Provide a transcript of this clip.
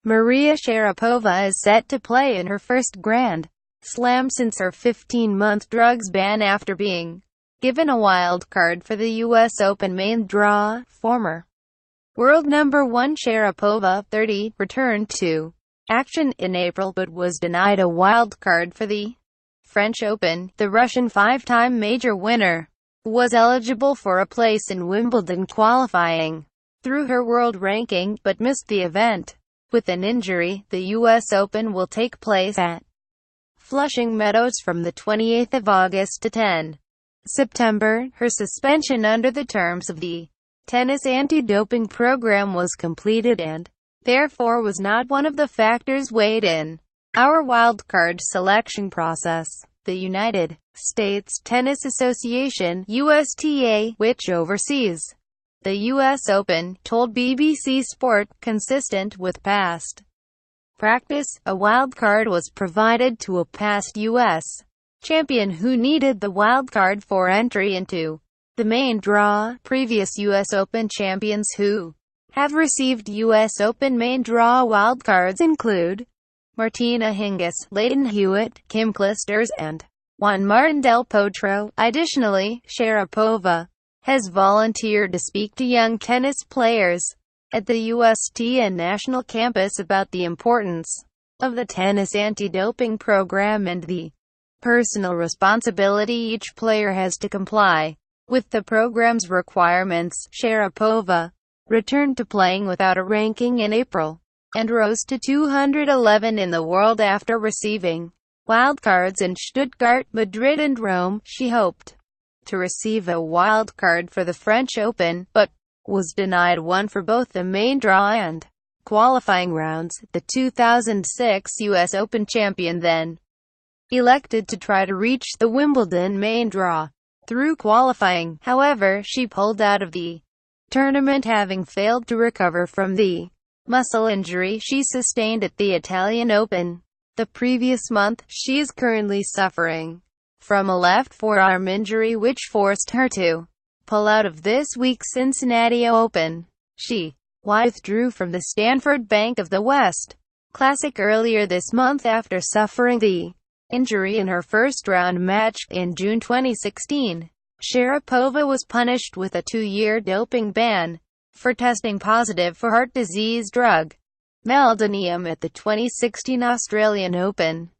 Maria Sharapova is set to play in her first Grand Slam since her 15-month drugs ban after being given a wild card for the U.S. Open main draw. Former world number 1 Sharapova, 30, returned to action in April but was denied a wild card for the French Open. The Russian five-time major winner was eligible for a place in Wimbledon qualifying through her world ranking, but missed the event with an injury. The U.S. Open will take place at Flushing Meadows from the 28th of August to 10 September. Her suspension under the terms of the tennis anti-doping program was completed and therefore was not one of the factors weighed in our wildcard selection process. The United States Tennis Association (USTA), which oversees the U.S. Open, told BBC Sport, consistent with past practice, a wildcard was provided to a past U.S. champion who needed the wildcard for entry into the main draw. Previous U.S. Open champions who have received U.S. Open main draw wildcards include Martina Hingis, Leighton Hewitt, Kim Clijsters, and Juan Martín del Potro. Additionally, Sharapova has volunteered to speak to young tennis players at the USTA national campus about the importance of the tennis anti-doping program and the personal responsibility each player has to comply with the program's requirements. Sharapova returned to playing without a ranking in April and rose to 211 in the world after receiving wildcards in Stuttgart, Madrid and Rome. She hoped to receive a wildcard for the French Open, but was denied one for both the main draw and qualifying rounds. The 2006 U.S. Open champion then elected to try to reach the Wimbledon main draw through qualifying. However, she pulled out of the tournament having failed to recover from the muscle injury she sustained at the Italian Open the previous month. She is currently suffering from a left forearm injury which forced her to pull out of this week's Cincinnati Open. She withdrew from the Stanford Bank of the West Classic earlier this month after suffering the injury in her first-round match in June 2016. Sharapova was punished with a 2-year doping ban for testing positive for heart disease drug meldonium at the 2016 Australian Open.